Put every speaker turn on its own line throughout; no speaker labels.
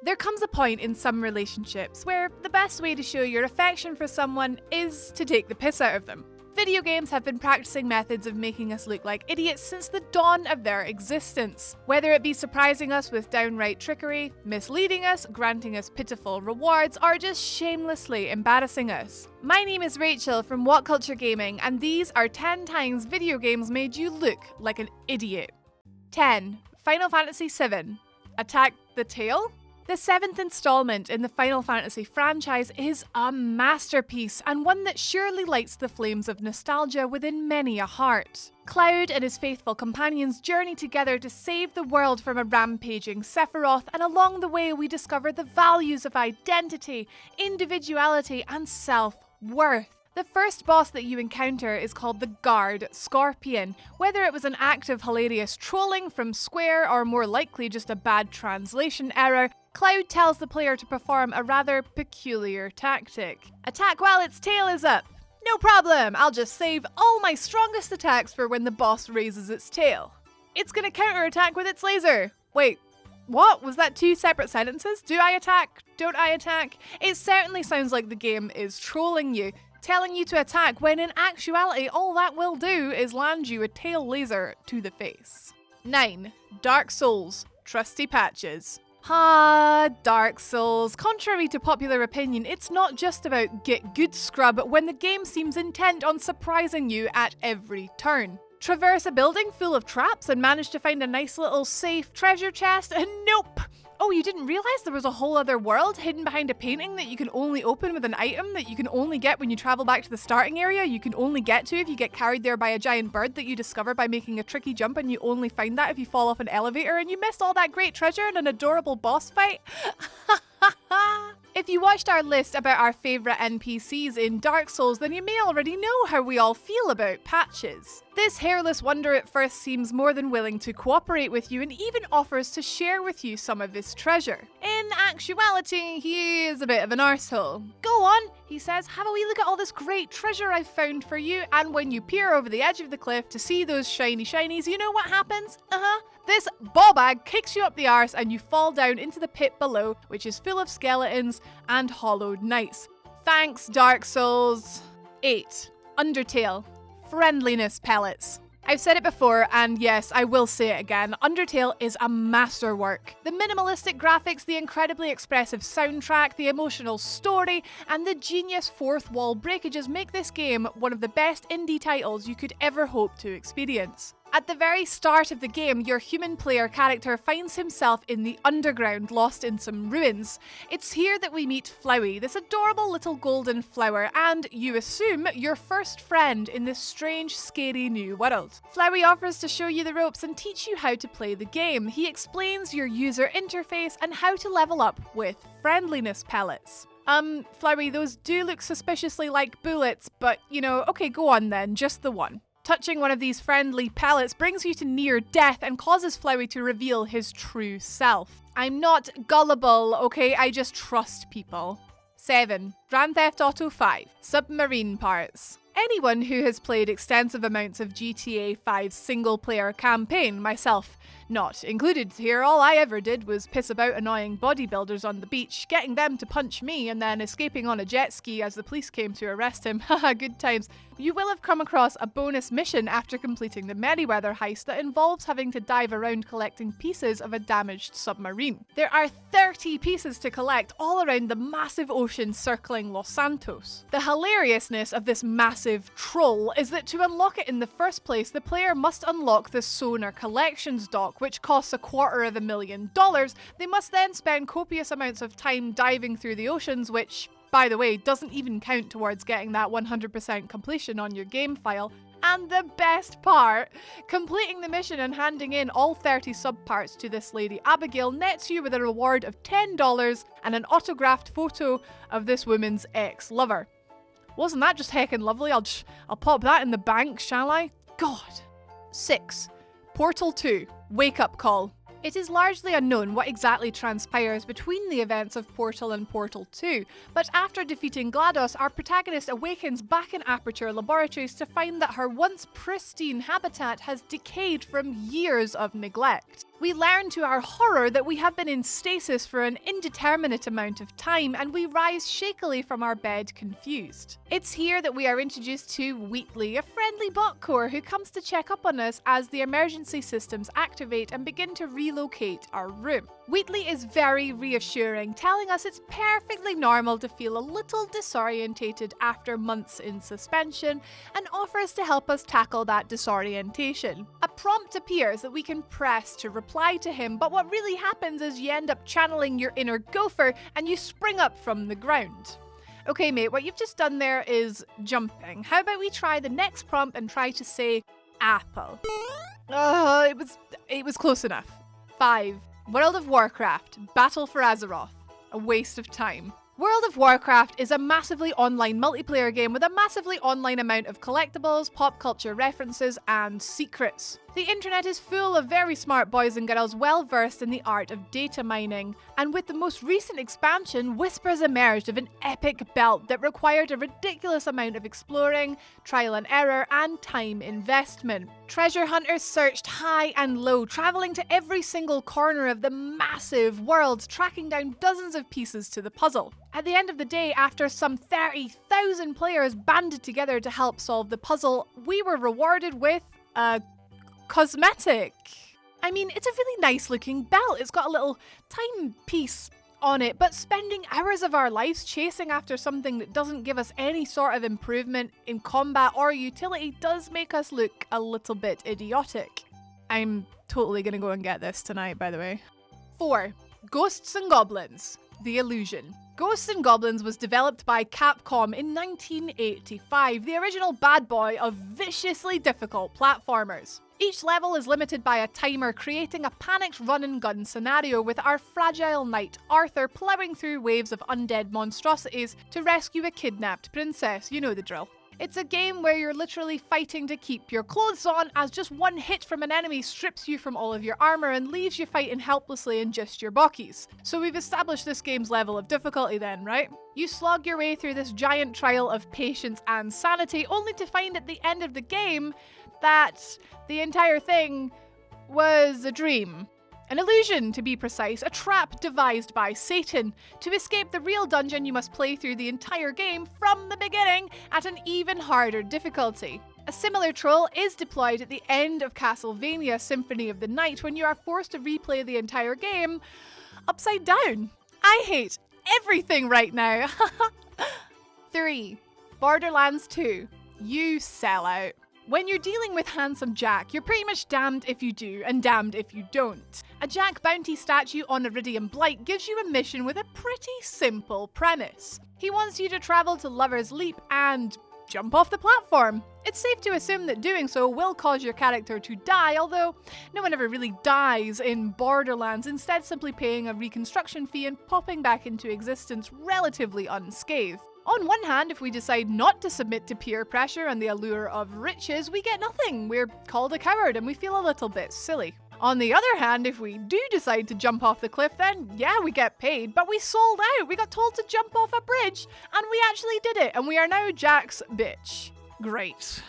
There comes a point in some relationships where the best way to show your affection for someone is to take the piss out of them. Video games have been practicing methods of making us look like idiots since the dawn of their existence. Whether it be surprising us with downright trickery, misleading us, granting us pitiful rewards, or just shamelessly embarrassing us. My name is Rachel from WhatCulture Gaming, and these are 10 times video games made you look like an idiot. 10. Final Fantasy VII. Attack the Tail? The 7th installment in the Final Fantasy franchise is a masterpiece, and one that surely lights the flames of nostalgia within many a heart. Cloud and his faithful companions journey together to save the world from a rampaging Sephiroth, and along the way we discover the values of identity, individuality, and self-worth. The first boss that you encounter is called the Guard Scorpion. Whether it was an act of hilarious trolling from Square or more likely just a bad translation error, Cloud tells the player to perform a rather peculiar tactic. Attack while its tail is up. No problem, I'll just save all my strongest attacks for when the boss raises its tail. It's gonna counterattack with its laser. Wait, what? Was that 2 separate sentences? Do I attack? Don't I attack? It certainly sounds like the game is trolling you, telling you to attack when in actuality all that will do is land you a tail laser to the face. 9. Dark Souls. Trusty patches. Dark Souls. Contrary to popular opinion, it's not just about get good scrub when the game seems intent on surprising you at every turn. Traverse a building full of traps and manage to find a nice little safe treasure chest, and nope! Oh, you didn't realize there was a whole other world hidden behind a painting that you can only open with an item that you can only get when you travel back to the starting area, you can only get to if you get carried there by a giant bird that you discover by making a tricky jump, and you only find that if you fall off an elevator, and you missed all that great treasure in an adorable boss fight? If you watched our list about our favourite NPCs in Dark Souls, then you may already know how we all feel about patches. This hairless wonder at first seems more than willing to cooperate with you and even offers to share with you some of his treasure. In actuality, he is a bit of an arsehole. Go on, he says, have a wee look at all this great treasure I've found for you, and when you peer over the edge of the cliff to see those shiny shinies, you know what happens? This ball bag kicks you up the arse and you fall down into the pit below, which is full of skeletons and hollowed knights. Thanks, Dark Souls. 8. Undertale. Friendliness pellets. I've said it before, and yes, I will say it again, Undertale is a masterwork. The minimalistic graphics, the incredibly expressive soundtrack, the emotional story, and the genius fourth wall breakages make this game one of the best indie titles you could ever hope to experience. At the very start of the game, your human player character finds himself in the underground, lost in some ruins. It's here that we meet Flowey, this adorable little golden flower, and, you assume, your first friend in this strange, scary new world. Flowey offers to show you the ropes and teach you how to play the game. He explains your user interface and how to level up with friendliness pellets. Flowey, those do look suspiciously like bullets, but, okay, go on then, just the one. Touching one of these friendly pellets brings you to near death and causes Flowey to reveal his true self. I'm not gullible, okay? I just trust people. 7. Grand Theft Auto 5. Submarine parts. Anyone who has played extensive amounts of GTA 5's single-player campaign, myself not included here, all I ever did was piss about annoying bodybuilders on the beach, getting them to punch me and then escaping on a jet ski as the police came to arrest him. Haha, good times. You will have come across a bonus mission after completing the Merryweather heist that involves having to dive around collecting pieces of a damaged submarine. There are 30 pieces to collect all around the massive ocean circling Los Santos. The hilariousness of this massive troll is that to unlock it in the first place, the player must unlock the Sonar Collections dock, which costs $250,000. They must then spend copious amounts of time diving through the oceans, which, by the way, doesn't even count towards getting that 100% completion on your game file. And the best part, completing the mission and handing in all 30 subparts to this lady Abigail nets you with a reward of $10 and an autographed photo of this woman's ex-lover. Wasn't that just heckin' lovely? I'll pop that in the bank, shall I? God. 6. Portal 2. Wake Up Call. It is largely unknown what exactly transpires between the events of Portal and Portal 2, but after defeating GLaDOS, our protagonist awakens back in Aperture Laboratories to find that her once pristine habitat has decayed from years of neglect. We learn to our horror that we have been in stasis for an indeterminate amount of time, and we rise shakily from our bed confused. It's here that we are introduced to Wheatley, a friendly bot core who comes to check up on us as the emergency systems activate and begin to relocate our room. Wheatley is very reassuring, telling us it's perfectly normal to feel a little disorientated after months in suspension, and offers to help us tackle that disorientation. A prompt appears that we can press to reply to him, but what really happens is you end up channeling your inner gopher and you spring up from the ground. Okay mate, what you've just done there is jumping. How about we try the next prompt and try to say apple? It was close enough. 5. World of Warcraft, Battle for Azeroth. A waste of time. World of Warcraft is a massively online multiplayer game with a massively online amount of collectibles, pop culture references, and secrets. The internet is full of very smart boys and girls well versed in the art of data mining, and with the most recent expansion, whispers emerged of an epic belt that required a ridiculous amount of exploring, trial and error, and time investment. Treasure hunters searched high and low, travelling to every single corner of the massive world, tracking down dozens of pieces to the puzzle. At the end of the day, after some 30,000 players banded together to help solve the puzzle, we were rewarded with a cosmetic. I mean, it's a really nice looking belt. It's got a little timepiece on it, but spending hours of our lives chasing after something that doesn't give us any sort of improvement in combat or utility does make us look a little bit idiotic. I'm totally gonna go and get this tonight, by the way. 4. Ghosts and Goblins, The Illusion. Ghosts and Goblins was developed by Capcom in 1985, the original bad boy of viciously difficult platformers. Each level is limited by a timer, creating a panicked run-and-gun scenario with our fragile knight Arthur ploughing through waves of undead monstrosities to rescue a kidnapped princess. You know the drill. It's a game where you're literally fighting to keep your clothes on, as just one hit from an enemy strips you from all of your armor and leaves you fighting helplessly in just your bockies. So we've established this game's level of difficulty then, right? You slog your way through this giant trial of patience and sanity, only to find at the end of the game that the entire thing was a dream. An illusion, to be precise, a trap devised by Satan. To escape the real dungeon, you must play through the entire game from the beginning at an even harder difficulty. A similar troll is deployed at the end of Castlevania Symphony of the Night when you are forced to replay the entire game upside down. I hate everything right now. 3. Borderlands 2. You sell out. When you're dealing with Handsome Jack, you're pretty much damned if you do and damned if you don't. A Jack bounty statue on Iridium Blight gives you a mission with a pretty simple premise. He wants you to travel to Lover's Leap and jump off the platform. It's safe to assume that doing so will cause your character to die, although no one ever really dies in Borderlands, instead simply paying a reconstruction fee and popping back into existence relatively unscathed. On one hand, if we decide not to submit to peer pressure and the allure of riches, we get nothing. We're called a coward and we feel a little bit silly. On the other hand, if we do decide to jump off the cliff, then yeah, we get paid, but we sold out. We got told to jump off a bridge and we actually did it, and we are now Jack's bitch. Great.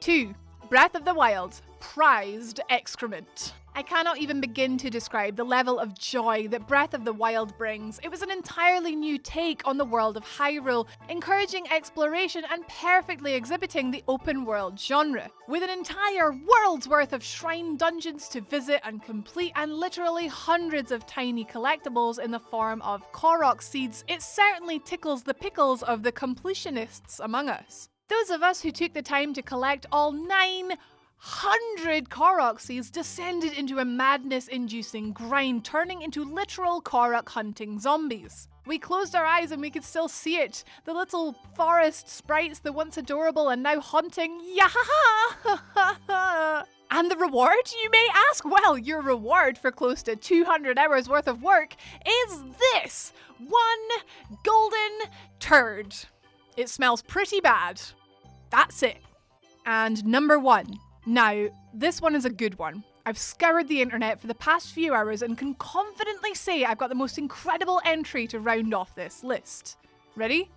2. Breath of the Wild, Prized Excrement. I cannot even begin to describe the level of joy that Breath of the Wild brings. It was an entirely new take on the world of Hyrule, encouraging exploration and perfectly exhibiting the open world genre. With an entire world's worth of shrine dungeons to visit and complete, and literally hundreds of tiny collectibles in the form of Korok seeds, it certainly tickles the pickles of the completionists among us. Those of us who took the time to collect all 900 Korok seeds descended into a madness-inducing grind, turning into literal Korok hunting zombies. We closed our eyes and we could still see it. The little forest sprites, the once adorable and now haunting. Yahaha! And the reward, you may ask? Well, your reward for close to 200 hours worth of work is this: 1 golden turd. It smells pretty bad. That's it. And number 1. Now, this one is a good one. I've scoured the internet for the past few hours and can confidently say I've got the most incredible entry to round off this list. Ready?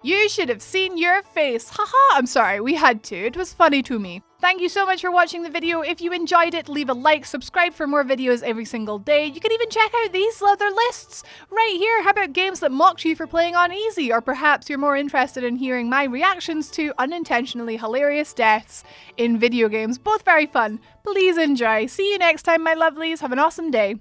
You should have seen your face. Haha, I'm sorry, we had to. It was funny to me. Thank you so much for watching the video. If you enjoyed it, leave a like, subscribe for more videos every single day. You can even check out these other lists right here. How about games that mocked you for playing on easy? Or perhaps you're more interested in hearing my reactions to unintentionally hilarious deaths in video games. Both very fun. Please enjoy. See you next time, my lovelies. Have an awesome day.